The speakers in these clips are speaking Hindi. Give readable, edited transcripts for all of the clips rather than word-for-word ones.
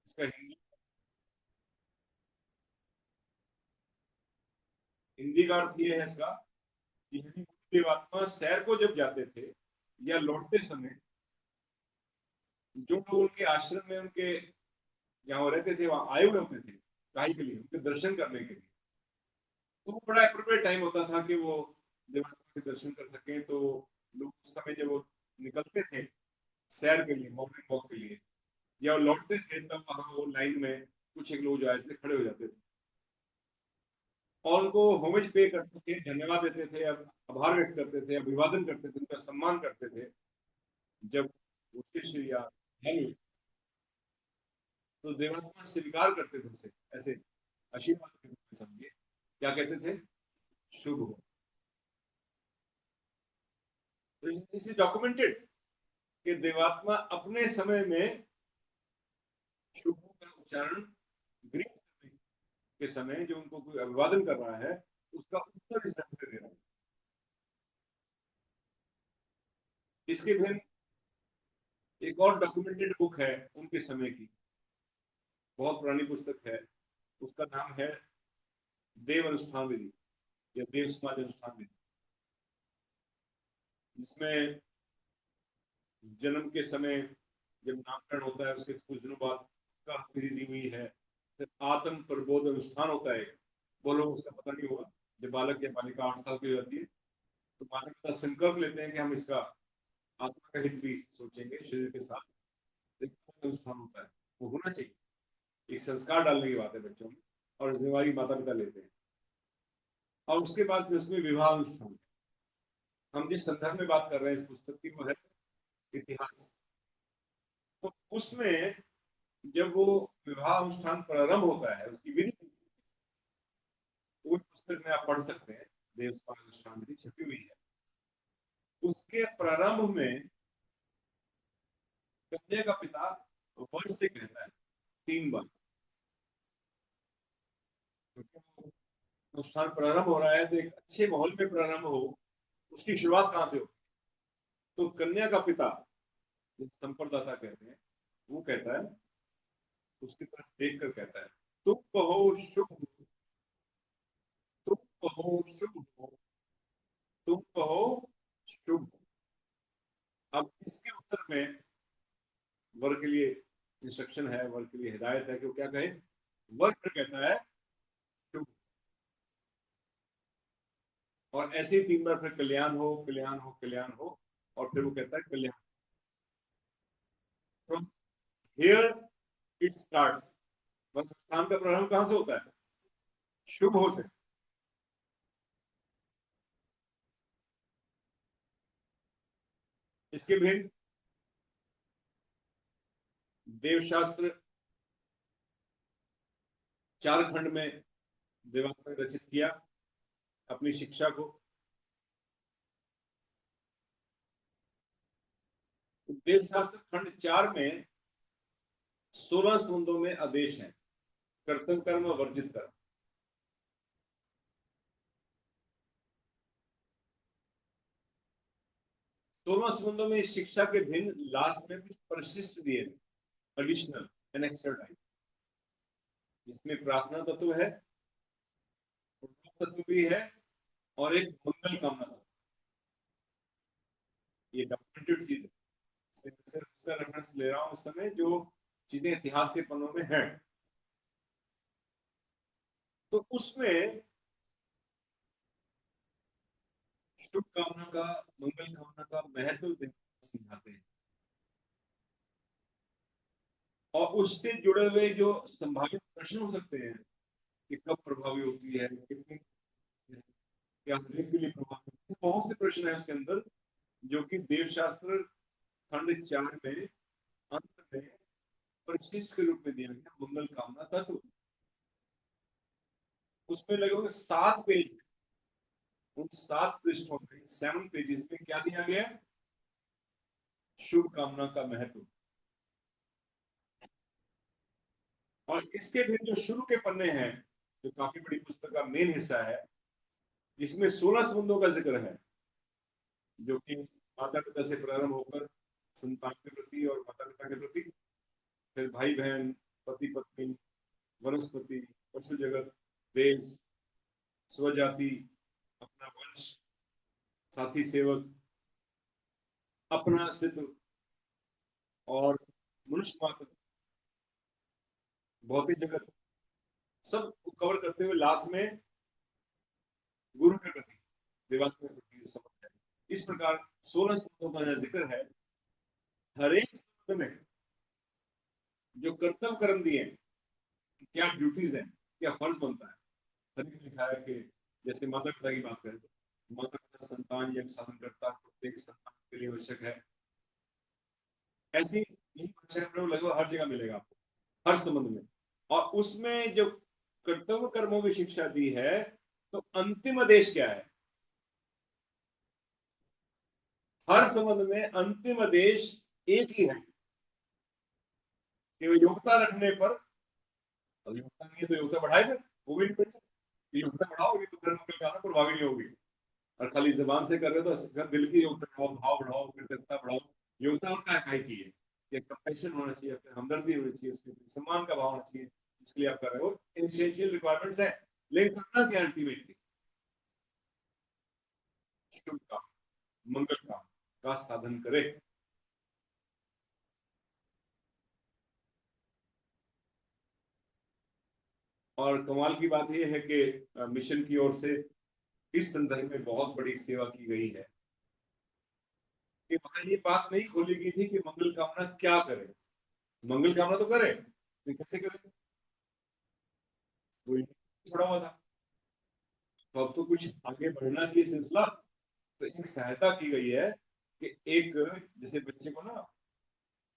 इसका हिंदी का अर्थ ये है इसका कि यदि देवात्मा सैर को जब जाते थे या लौटते समय, जो लोग उनके आश्रम में उनके जहाँ वो रहते थे वहां आए हुए होते थे काहे के लिए, उनके दर्शन करने के लिए, तो वो बड़ा अप्रोप्रिएट टाइम होता था कि वो देवात्मा के दर्शन कर सकें। तो लोग उस समय जब वो निकलते थे सैर के लिए, मॉर्निंग वॉक के लिए, या वो लौटते थे, तब वहां वो लाइन में कुछ एक लोग जो आए थे खड़े हो जाते थे और उनको होमेज पे करते थे, धन्यवाद देते थे, आभार व्यक्त करते थे, अभिवादन करते थे, उनका सम्मान करते थे। जब वो शिष्य या धनी, तो देवात्मा स्वीकार करते थे उसे ऐसे आशीर्वाद के रूप में समझिए। क्या कहते थे? शुभ हो। तो इसे डॉक्यूमेंटेड कि देवात्मा अपने समय में शुभ का उच्चारण ग्रीक करने के समय जो उनको कोई अभिवादन कर रहा है उसका उत्तर इस ढंग से दे रहा है। इसके भिन्न एक और डॉक्यूमेंटेड बुक है उनके समय की, बहुत पुरानी पुस्तक है, उसका नाम है देव अनुष्ठान विधि या देव समाज अनुष्ठान विधि, जिसमें जन्म के समय जब नामकरण होता है उसके कुछ दिनों बाद उसका विधि दी हुई है। फिर आत्म प्रबोध अनुष्ठान होता है, वो लोग उसका पता नहीं होगा। जब बालक या बालिका 8 साल की हो जाती है तो माता पिता संकल्प लेते हैं कि हम इसका आत्मा का हित भी सोचेंगे शरीर के साथ। एक अनुष्ठान होता है, वो होना चाहिए, एक संस्कार डालने की बात है बच्चों में, और जिम्मेवारी माता पिता लेते हैं। और उसके बाद फिर उसमें विवाह अनुष्ठान, हम जिस संदर्भ में बात कर रहे हैं इस पुस्तक की वो है इतिहास। तो उसमें जब वो विवाह अनुष्ठान प्रारंभ होता है उसकी विधि, वो पुस्तक में आप पढ़ सकते हैं, देव समाज अनुष्ठान विधि छपी हुई है। उसके प्रारंभ में कन्या का पिता वर से कहता है 3 बार, क्योंकि अनुष्ठान प्रारंभ हो रहा है तो एक अच्छे माहौल में प्रारंभ हो, उसकी शुरुआत कहां से हो? तो कन्या का पिता, संप्रदाता कहते हैं, वो कहता है, उसकी तरफ देख कर कहता है, तुम कहो शुभ हो, तुम कहो शुभ हो, तुम कहो शुभ हो। अब इसके उत्तर में वर के लिए इंस्ट्रक्शन है, वर के लिए हिदायत है कि वो क्या कहे। वर फिर कहता है शुभ, और ऐसे ही 3 बार फिर कल्याण हो, कल्याण हो, कल्याण हो, और फिर वो कहता है कल्याण। फ्रॉम हियर इट स्टार्ट्स, बस स्थान का प्रारंभ कहां से होता है? शुभ हो से। इसके भिन्न देवशास्त्र 4 खंड में देवात्मा ने रचित किया अपनी शिक्षा को। देवशास्त्र खंड 4 में 16 स्कंदों में आदेश है, कर्तव्य कर्म वर्जित कर्म। 16 स्कंदों में इस शिक्षा के भिन्न लास्ट में कुछ परिशिष्ट दिए, एडिशनल एनेक्स्टर टाइप, जिसमें प्रार्थना तत्व है, तत्व भी है, और एक मंगल कामना तत्व। ये डॉक्यूमेंटेड चीज है, सिर्फ उसका रेफरेंस ले रहा हूं उस समय जो चीजें इतिहास के पन्नों में हैं। तो उसमें शुभ कामना का, मंगल कामना का महत्व समझाते हैं, और उससे जुड़े हुए जो संभावित प्रश्न हो सकते हैं कि कब प्रभावी होती है, कितनी, क्या हृदय के लिए प्रभावी होती है, बहुत से प्रश्न है उसके अंदर, जो कि देवशास्त्र खंड 4 में अंत में परिशिष्ट के रूप में दिया गया मंगल कामना तत्व। उसमें लगभग 7 पेज, उन 7 पृष्ठों में, 7 पेजेस में क्या दिया गया? शुभ कामना का महत्व। और इसके भी जो शुरू के पन्ने हैं, जो काफी बड़ी पुस्तक का मेन हिस्सा है, जिसमें 16 संबंधों का जिक्र है, जो कि माता पिता से प्रारंभ होकर संतान के प्रति और माता पिता के प्रति, फिर भाई बहन, पति पत्नी, वनस्पति, पशु जगत, देश, स्वजाति, अपना वंश, साथी सेवक, अपना अस्तित्व और मनुष्य मात्र, भौतिक जगत, सब कवर करते हुए लास्ट में गुरु के प्रति, देवात्मा के प्रति समझ है। इस प्रकार 16 शब्दों का जिक्र है। हर एक शब्द में जो कर्तव्य कर्म दिए, क्या ड्यूटीज है, क्या फर्ज बनता है, हर एक लिखा है कि जैसे माता पिता की बात करें तो माता पिता संतान यज्ञ साधन करता प्रत्येक संतान के लिए आवश्यक है। ऐसी यही भाषा लगभग हर जगह मिलेगा आपको, हर संबंध में। और उसमें जो कर्तव्य कर्मों की शिक्षा दी है, तो अंतिम आदेश क्या है? हर संबंध में अंतिम आदेश एक ही है कि वो योग्यता रखने पर, योग्यता नहीं है तो योग्यता बढ़ाए, फिर वो भी नहीं, योग्यता बढ़ाओगे तो फिर मंगल कामना प्रभावी नहीं होगी। और खाली जबान से कर रहे हो तो दिल की योग्यता बढ़ाओ, भाव बढ़ाओ, कृतज्ञता बढ़ाओ। योग्यता और क्या की है कि कंपैशन होना चाहिए, अपने हमदर्दी होनी चाहिए, उसके सम्मान का भाव होना चाहिए, जिसके लिए आप कर रहे हो। इनिशिएशियल रिक्वायरमेंट्स है, लेकिन करना क्या अल्टीमेटली? शुभ काम, मंगल काम का साधन करे। और कमाल की बात यह है कि मिशन की ओर से इस संदर्भ में बहुत बड़ी सेवा की गई है कि वहां ये बात नहीं खोली गई थी कि मंगल कामना क्या करे। मंगल कामना तो करे, तो कैसे करे? कोई छोड़ा हुआ था, तो अब तो कुछ आगे बढ़ना चाहिए सिलसिला। तो एक सहायता की गई है कि एक, जैसे बच्चे को ना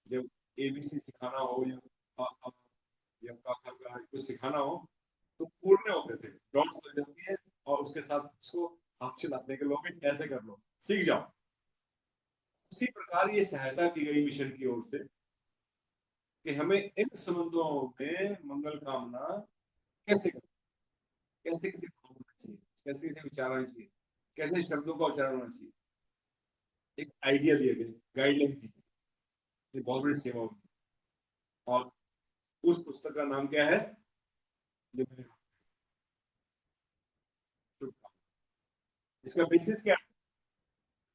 जब एबीसी सिखाना हो या अ, अ, या का का कुछ सिखाना हो, तो पूर्ण होते थे, डॉट्स लग जाती है और उसके साथ उसको हाथ चलाते हैं कि लो भाई ऐसे कर लो, सीख जाओ। उसी प्रकार ये सहायता की गई मिशन की ओर से कि हमें इन संबंधों में मंगल कामना कैसे करें, कैसे कैसे भाव होना चाहिए, कैसे कैसे विचार होना चाहिए, कैसे शब्दों का उच्चारण होना चाहिए। एक आइडिया दिया गया, गाइडलाइन दी गई। ये बहुत बड़ी सेवा होगी। और उस पुस्तक का नाम क्या है? जो मैंने, इसका बेसिस क्या है?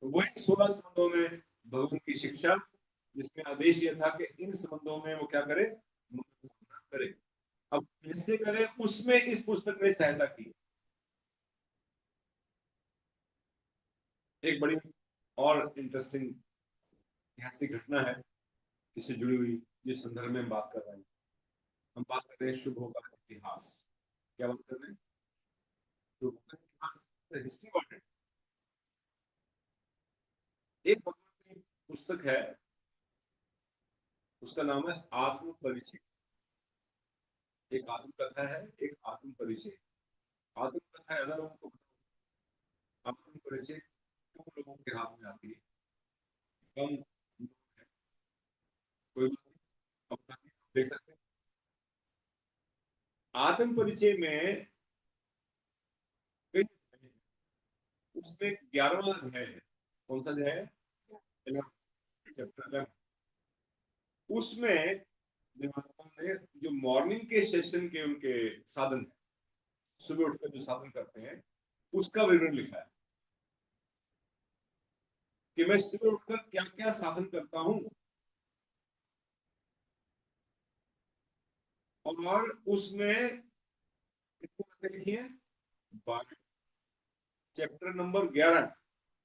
तो वही 16 संबंधों में भगवान की शिक्षा, जिसमें आदेश यह था कि इन संबंधों में वो क्या करे, मंगल कामना करे। अब कैसे करे, उसमें इस पुस्तक ने सहायता की। एक बड़ी और इंटरेस्टिंग ऐतिहासिक घटना है इससे जुड़ी हुई, जिस संदर्भ में हम बात कर रहे हैं। हम बात कर रहे हैं शुभों का इतिहास। क्या बात कर रहे हैं? शुभों का इतिहास, हिस्ट्री वर्ड। एक भगवान की पुस्तक है, उसका नाम है आत्म परिचय। एक आत्म कथा है, एक आत्म परिचय। आत्म कथा ज्यादा लोगों को, आत्म परिचय कम लोगों के हाथ में आती है, कम, कोई बात नहीं, अपना देख सकते हैं। आत्म परिचय में कई, उसमें 11वां अध्याय है। कौन सा अध्याय है? 11, उसमें महात्मा ने जो मॉर्निंग के सेशन के उनके साधन है, सुबह उठकर जो साधन करते हैं, उसका विवरण लिखा है कि मैं सुबह उठकर क्या क्या साधन करता हूं। और उसमें कितनी बातें लिखी हैं? 12, चैप्टर नंबर 11।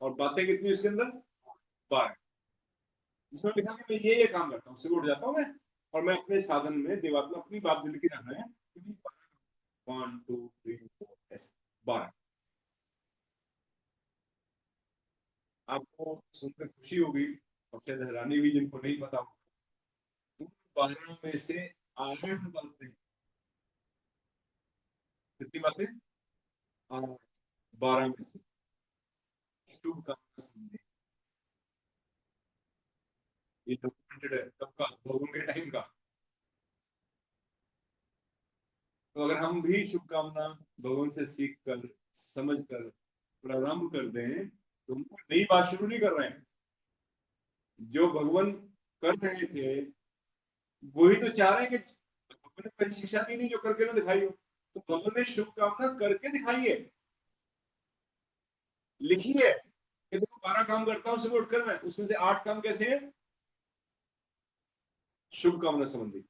और बातें कितनी उसके अंदर? 12। इसमें लिखा कि मैं ये काम करता हूँ, सुबह उठ जाता हूँ मैं, और मैं अपने साधन में देवात्मा अपनी बात दिल की रखना है। 1 2 3 4 ऐसे 12। आपको सुनकर खुशी होगी और शायद हैरानी भी, जिनको नहीं पता हो। उन 12 में से 8 बातें, कितनी बातें? 8, 12 में से शुभ कामना संदेश। ये डॉक्यूमेंटेड है, कब का? भगवान के टाइम का। तो अगर हम भी शुभकामना भगवान से सीख कर, समझ कर प्रारंभ कर दें, तो हम कोई नई बात शुरू नहीं कर रहे हैं। जो भगवान कर रहे थे, वही तो चाह रहे हैं कि मैंने कोई शिक्षा दी नहीं जो करके ना दिखाई हो। तो भगवान ने शुभकामना करके दिखाई है, लिखी है कि देखो 12 काम करता हूं सुबह उठकर मैं, उसमें से 8 काम कैसे हैं, शुभकामना संबंधी।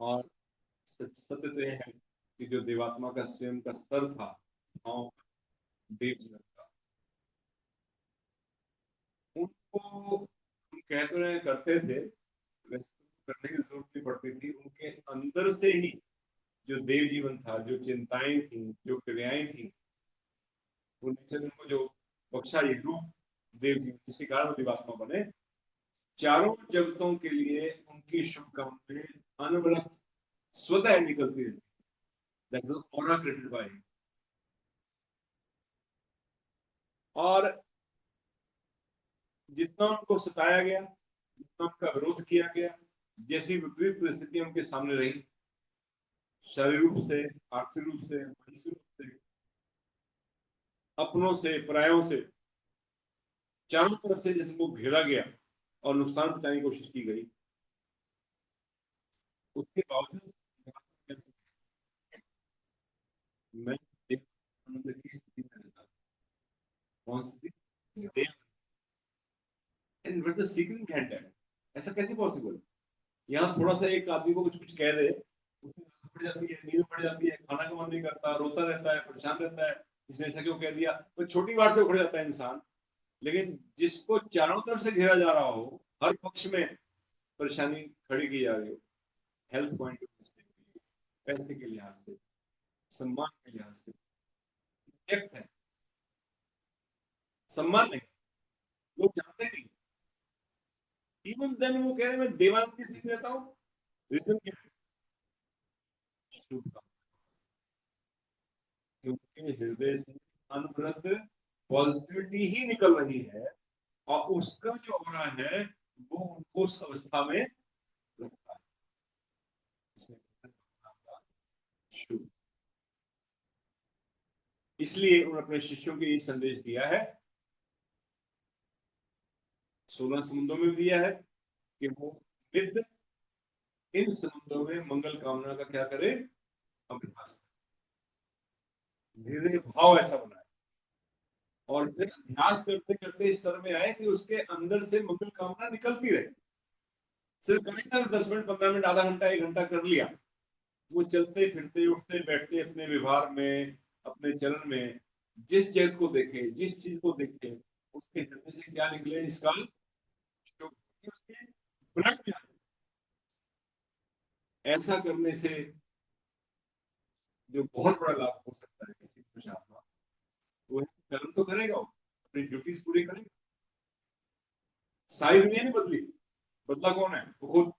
और सत्य तो यह है कि जो देवात्मा का स्वयं का स्तर था, भाव, देव जीवन का, उनको हम कह तो रहे करते थे, वैसे तो करने की जरूरत नहीं पड़ती थी, उनके अंदर से ही जो देव जीवन था, जो चिंताएं थी, जो क्रियाएं थी, वो नेचर उनको जो बख्शा, ये रूप देव जीवन जिसके कारण वो दिवात्मा बने, चारों जगतों के लिए उनकी शुभकामनाएं अनवरत स्वतः निकलती रहती। That's aura created by. और जितना उनको सताया गया, जितना उनका विरोध किया गया, जैसी विपरीत परिस्थितियां उनके सामने रही, शारीरिक रूप से, आर्थिक रूप से, मानसिक रूप से, अपनों से, परायों से, चारों तरफ से जैसे वो घेरा गया और नुकसान पहुंचाने की कोशिश की गई, उसके बावजूद मैं देव आनंद की स्थिति में रहता। कौन सी देव, and what the secret behind that, ऐसा कैसे पॉसिबल। यहाँ थोड़ा सा एक आदमी को कुछ कुछ कह दे, उसकी आदत पड़ जाती है, नींद पड़ जाती है, खाना का मन नहीं करता, रोता रहता है, परेशान रहता है, इसने ऐसा क्यों कह दिया, तो छोटी बात से उखड़ जाता है इंसान। लेकिन जिसको चारों तरफ से घेरा जा रहा हो, हर पक्ष में परेशानी खड़ी की जा रही हो, हेल्थ पॉइंट ऑफ व्यू से, पैसे के लिहाज से, सम्मान के लिहाज से, व्यक्त है, सम्मान नहीं, लोग जानते नहीं। इवन देन वो कह रहे हैं मैं देवानंद की स्थिति रहता हूँ। रीजन क्या है, शुभकामना, क्योंकि हृदय से अनवरत पॉजिटिविटी ही निकल रही है, और उसका जो हो रहा है वो उनको उस अवस्था में रखता है। शुभ, इसलिए उन्होंने अपने शिष्यों को ये संदेश दिया है, 16 समुद्रों में भी दिया है कि वो नित्य इन समुद्रों में मंगल कामना का क्या करे, अभ्यास, धीरे धीरे भाव ऐसा बनाए, और फिर अभ्यास करते करते इस तरह में आए कि उसके अंदर से मंगल कामना निकलती रहे। सिर्फ करें ना 10 मिनट, 15 मिनट, आधा घंटा, 1 घंटा कर लिया, वो चलते फिरते उठते बैठते अपने व्यवहार में, अपने चरण में, जिस चीज को देखे, जिस चीज को देखे, उसके हृदय से क्या निकले, इसका उसके ब्लड में ऐसा करने से जो बहुत बड़ा लाभ हो सकता है किसी खुश आत्मा, वो है कर्म तो करेगा, वो अपनी ड्यूटीज पूरी करेगा। सारी दुनिया नहीं बदली, बदला कौन है, वो खुद।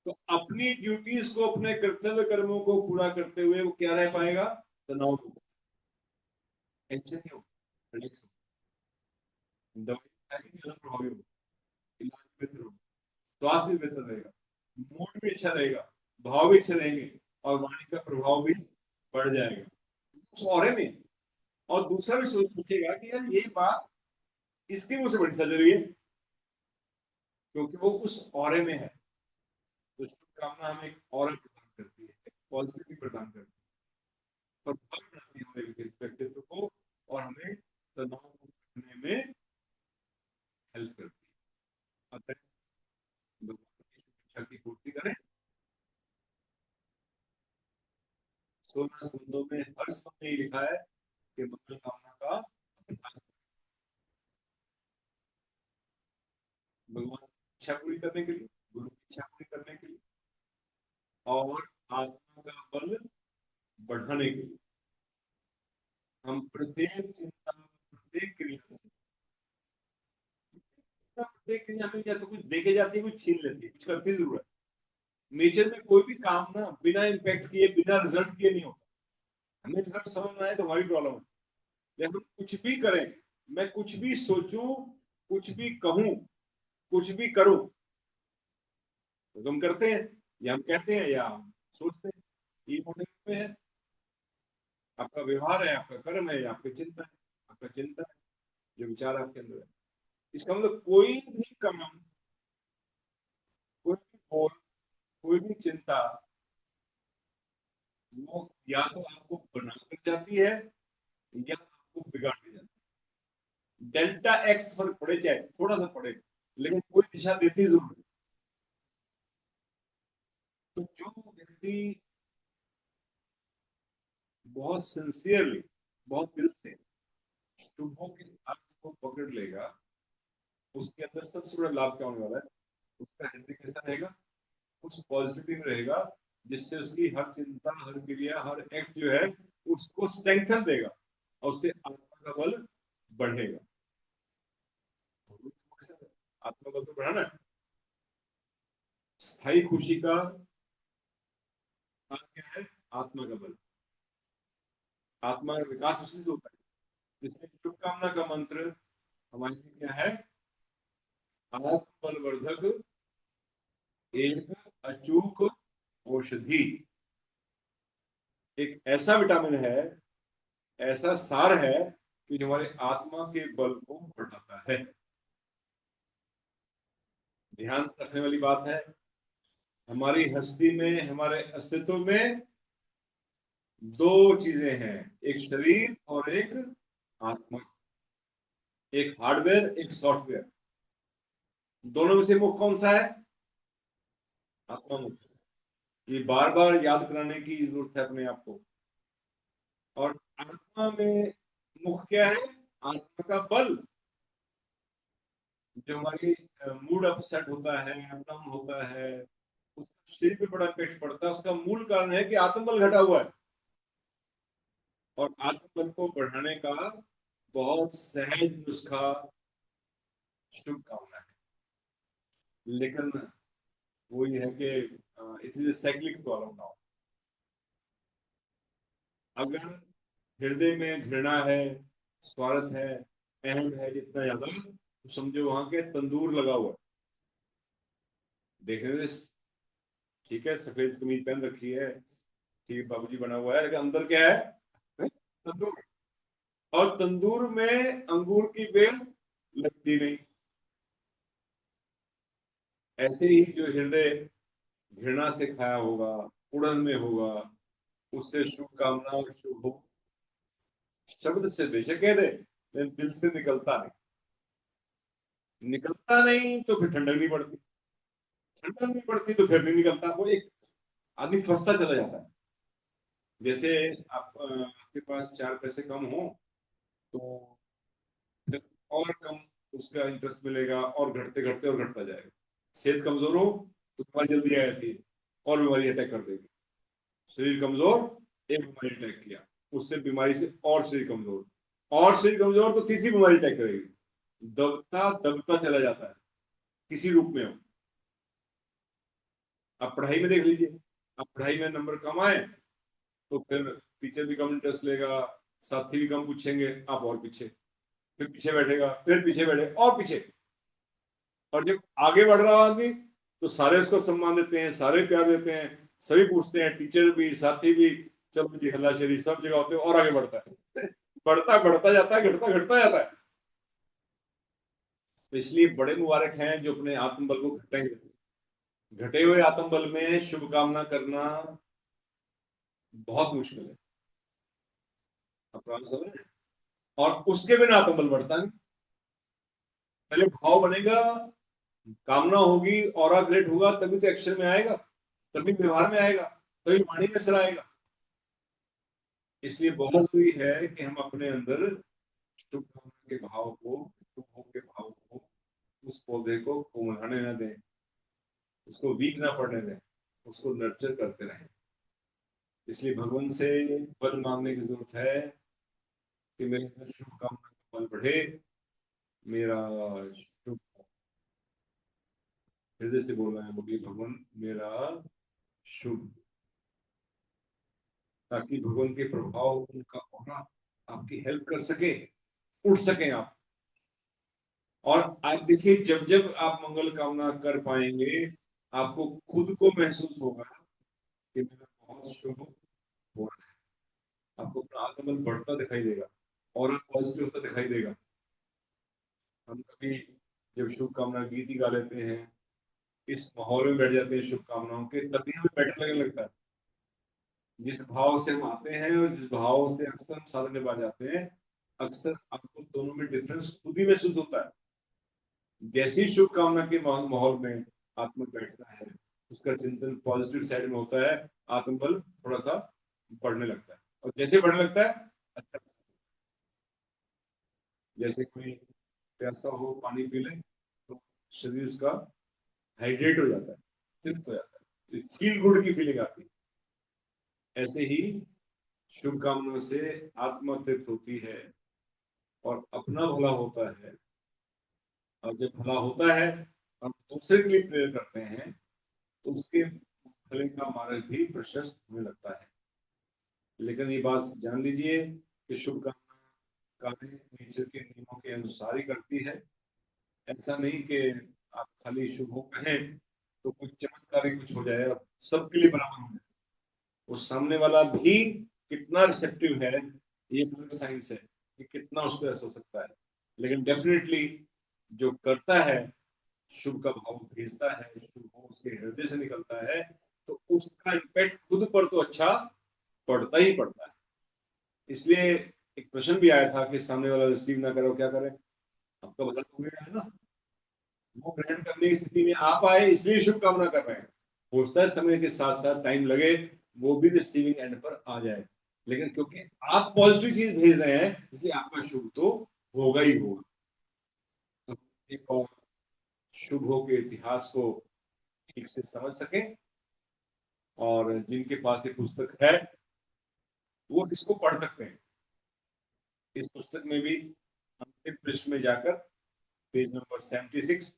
तो अपनी ड्यूटीज को, अपने कर्तव्य कर्मों को पूरा करते हुए वो क्या रह पाएगा, तनाव मुक्त, टेंशन नहीं हो, रिलैक्स हो, दवाई खाएगी तो ज्यादा प्रभावी होगा, इलाज बेहतर होगा, स्वास्थ्य भी बेहतर रहेगा, मूड भी अच्छा रहेगा, भाव भी अच्छे रहेंगे, और वाणी का प्रभाव भी बढ़ जाएगा उस औरे में। और दूसरा भी सोचेगा कि यार ये बात इसकी मुझसे बड़ी सजरी है, क्योंकि वो उस औरे में है। तो शुभकामना हमें एक औरा प्रदान करती है, एक पॉजिटिविटी प्रदान करती है, प्रभाव बनाती है हमारे व्यक्तित्व को, और हमें तनाव को करने में हेल्प करती है। अतः भगवान की इच्छा की पूर्ति करें। 16 शब्दों में हर समय ये लिखा है कि मंगल कामना का अभ्यास, भगवान की इच्छा पूरी करने के लिए, गुरु की इच्छा पूरी करने के लिए, और आत्मा का बल बढ़ाने के लिए, हम प्रत्येक चिंता, प्रत्येक क्रिया से, प्रत्येक क्रिया में या तो कुछ देके जाती है, कुछ छीन लेती है, कुछ करती जरूर है। नेचर में कोई भी काम ना बिना इम्पैक्ट किए, बिना रिजल्ट किए नहीं होता। हमें रिजल्ट समझ में आए तो हमारी प्रॉब्लम है। लेकिन कुछ भी करें, मैं कुछ भी सोचूं, कुछ भी कहूं, कुछ भी करूं, तो हम करते हैं, या हम कहते हैं, या हम सोचते हैं, ये मोटे में है। आपका व्यवहार है, आपका कर्म है, आपकी चिंता है, आपका चिंता है, जो विचार आपके अंदर है। इसका मतलब कोई भी काम, कोई भी गोल, कोई भी चिंता, वो या तो आपको बनाकर जाती है या आपको बिगाड़ के जाती है। डेल्टा एक्स फर्क पड़े, चाहे थोड़ा सा पड़े, लेकिन कोई दिशा देती जरूर है। तो जो व्यक्ति बहुत सिंसियरली, बहुत दिल से शुभों के अर्थ को पकड़ लेगा, उसके अंदर सबसे बड़ा लाभ क्या होने वाला है? उसका हृदय कैसा रहेगा? कुछ पॉजिटिव रहेगा, जिससे उसकी हर चिंता, हर क्रिया, हर एक्ट जो है उसको स्ट्रेंथन देगा और उससे आत्मा का बल बढ़ेगा। आत्मा बल तो बढ़ाना है। स्थायी खुशी का क्या है? आत्मा का बल। आत्मा का विकास उसी से होता है। जिसमें शुभकामना का मंत्र हमारे लिए क्या है? आत्म बलवर्धक एक अचूक औषधि। एक ऐसा विटामिन है, ऐसा सार है कि जो हमारे आत्मा के बल को बढ़ाता है। ध्यान रखने वाली बात है, हमारी हस्ती में, हमारे अस्तित्व में दो चीजें हैं, एक शरीर और एक आत्मा। एक हार्डवेयर, एक सॉफ्टवेयर। दोनों में से मुख्य कौन सा है? आत्मा मुख्य। ये बार बार याद कराने की जरूरत है अपने आप को। और आत्मा में मुख्य क्या है? आत्मा का बल। जो हमारी मूड अपसेट होता है, अप डाउन होता है, उसका शरीर पे बड़ा इफेक्ट पड़ता है। उसका मूल कारण है कि आत्मबल घटा हुआ है। और आत्मबल को बढ़ाने का बहुत सहज नुस्खा शुभकामना है। लेकिन वही है कि it is cyclic problem now. अगर हृदय में घृणा है, स्वार्थ है, अहम है जितना ज्यादा, तो समझो वहां के तंदूर लगा हुआ है। देखने में ठीक है, सफेद कमीज पहन रखी है, ठीक है, बाबूजी बना हुआ है, लेकिन अंदर क्या है? तंदूर। और तंदूर में अंगूर की बेल लगती नहीं। ऐसे ही जो हृदय घृणा से खाया होगा, उड़न में होगा, उससे शुभकामना और शुभ शब्द से बेशक कह दे, लेकिन दिल से निकलता नहीं। निकलता नहीं तो फिर ठंडक नहीं पड़ती, ठंडक नहीं पड़ती तो फिर नहीं निकलता। वो एक आदमी फंसता चला जाता है। जैसे आपके पास चार पैसे कम हो तो फिर और कम उसका इंटरेस्ट मिलेगा, और घटते घटते और घटता जाएगा। सेहत कमजोर हो तो बीमारी जल्दी आ जाती है और बीमारी अटैक कर देगी। शरीर कमजोर, एक बीमारी अटैक किया, उससे बीमारी से और शरीर कमजोर, और शरीर कमजोर तो तीसरी बीमारी अटैक करेगी। दबता दबता चला जाता है, किसी रूप में हो। आप पढ़ाई में देख लीजिए, आप पढ़ाई में नंबर कम आए तो फिर टीचर भी कम इंटरेस्ट लेगा, साथी भी कम पूछेंगे, आप और पीछे, फिर पीछे बैठेगा, फिर पीछे बैठे और पीछे। और जब आगे बढ़ रहा आदमी तो सारे उसको सम्मान देते हैं, सारे प्यार देते हैं, सभी पूछते हैं, टीचर भी साथी भी, चलो जी हल्लाशेरी सब जगह होते हैं, और आगे बढ़ता है। बढ़ता बढ़ता जाता है, घटता घटता जाता है। तो इसलिए बड़े मुबारक हैं जो अपने आत्मबल को घटेंगे। घटे हुए आत्मबल में शुभकामना करना बहुत मुश्किल है। आप समझ रहे हैं? और उसके बिना आत्मबल बढ़ता नहीं। पहले भाव बनेगा, कामना होगी, ऑरा क्रिएट होगा, तभी तो एक्शन में आएगा, तभी व्यवहार में आएगा, तभी वाणी में असर आएगा। इसलिए बहुत जरूरी है कि हम अपने अंदर शुभकामना के भाव को, शुभ के भाव को, उस पौधे को कोमलाने न दें, उसको वीक ना पड़ने दें, उसको नर्चर करते रहें। इसलिए भगवान से बल मांगने की जरूरत है कि मेरे अंदर शुभकामना का बल बढ़े, मेरा शुभ, हृदय से बोलना है, बोलिए भगवान मेरा शुभ, ताकि भगवान के प्रभाव, उनका होना आपकी हेल्प कर सके, उठ सके आप। और आप देखिए, जब जब आप मंगल कामना कर पाएंगे, आपको खुद को महसूस होगा कि मेरा बहुत शुभ हो रहा है। आपको अपना आत्मबल बढ़ता दिखाई देगा और पॉजिटिव होता दिखाई देगा। हम कभी जब शुभकामना गीत ही गा लेते हैं, इस माहौल में बैठ जाते हैं शुभकामनाओं के, तभी हमें बेटर लगने लगता है। जिस भाव से हम आते हैं और जिस भाव से अक्सर हम साधन निभा जाते हैं, अक्सर आपको दोनों में डिफरेंस खुद ही महसूस होता है। जैसी शुभकामना के माहौल में आत्मा बैठता है, उसका चिंतन पॉजिटिव साइड में होता है, आत्मबल थोड़ा सा बढ़ने लगता है। और जैसे बढ़ने लगता है, अच्छा, जैसे कोई प्यासा हो पानी पी ले तो शरीर उसका हाइड्रेट हो जाता है, तृप्त हो जाता है, फील गुड की फीलिंग आती है। ऐसे ही शुभकामनाओं से आत्मा तृप्त होती है और अपना भला होता है। और जब भला होता है, हम दूसरे के लिए प्रेयर करते हैं, तो उसके भले का मार्ग भी प्रशस्त होने लगता है। लेकिन ये बात जान लीजिए कि शुभकामना कार्य नेचर के नियमों के अनुसार ही करती है। ऐसा नहीं कि आप खाली शुभ हो कहें तो कुछ चमत्कारी कुछ हो जाए और सबके लिए बराबर हो जाए। वो सामने वाला भी कितना रिसेप्टिव है, ये अलग साइंस है कि कितना उसको ऐसा हो सकता है। लेकिन डेफिनेटली जो करता है, शुभ का भाव भेजता है, शुभ भाव उसके हृदय से निकलता है, तो उसका इम्पैक्ट खुद पर तो अच्छा पड़ता ही पड़ता है। इसलिए एक प्रश्न भी आया था कि सामने वाला रिसीव ना करे, क्या करे? आपका भला तो हो गया है ना, वो ग्रहण करने की स्थिति में आ पाए इसलिए शुभकामना कर रहे हैं। हो सकता है समय के साथ साथ टाइम लगे, वो भी रिसीविंग एंड पर आ जाए, लेकिन क्योंकि आप पॉजिटिव चीज भेज रहे हैं, इसलिए आपका शुभ तो होगा ही होगा। तो एक और शुभों के इतिहास को ठीक से समझ सकें, और जिनके पास ये पुस्तक है वो इसको पढ़ सकते हैं। इस पुस्तक में भी अंतिम पृष्ठ में जाकर पेज नंबर 76,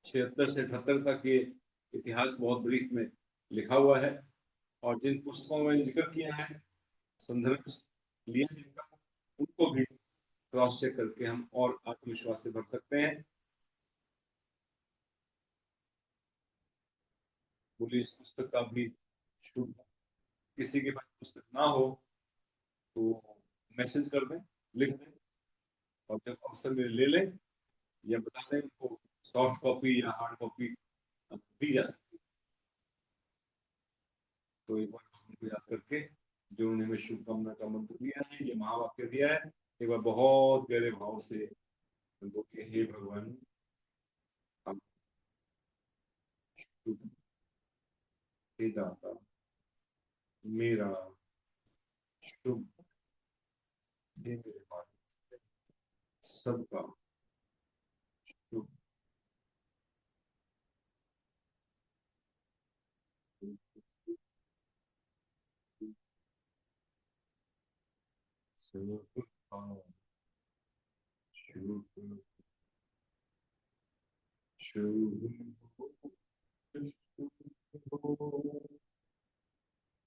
76 से 78 तक ये इतिहास बहुत ब्रीफ में लिखा हुआ है। और जिन पुस्तकों में जिक्र किया है, संदर्भ लिया जिनका, उनको भी क्रॉस चेक करके हम और आत्मविश्वास से भर सकते हैं। बोलिए, इस पुस्तक का भी शुभ, किसी के पास पुस्तक ना हो तो मैसेज कर दें, लिख दें, और जब अवसर में ले लें या बता दें उनको, सॉफ्ट कॉपी या हार्ड कॉपी दी जा सकती है। तो एक बार उनको याद करके, जो उन्होंने हमें शुभकामना का मंत्र दिया है, ये महावाक्य दिया है, एक बार बहुत गहरे भाव से उनको कि हे भगवान, हम शुभ, हे दाता, मेरा शुभ, हे मेरे पास सबका शुभ, सबका शुभ, शुभ,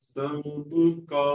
सबका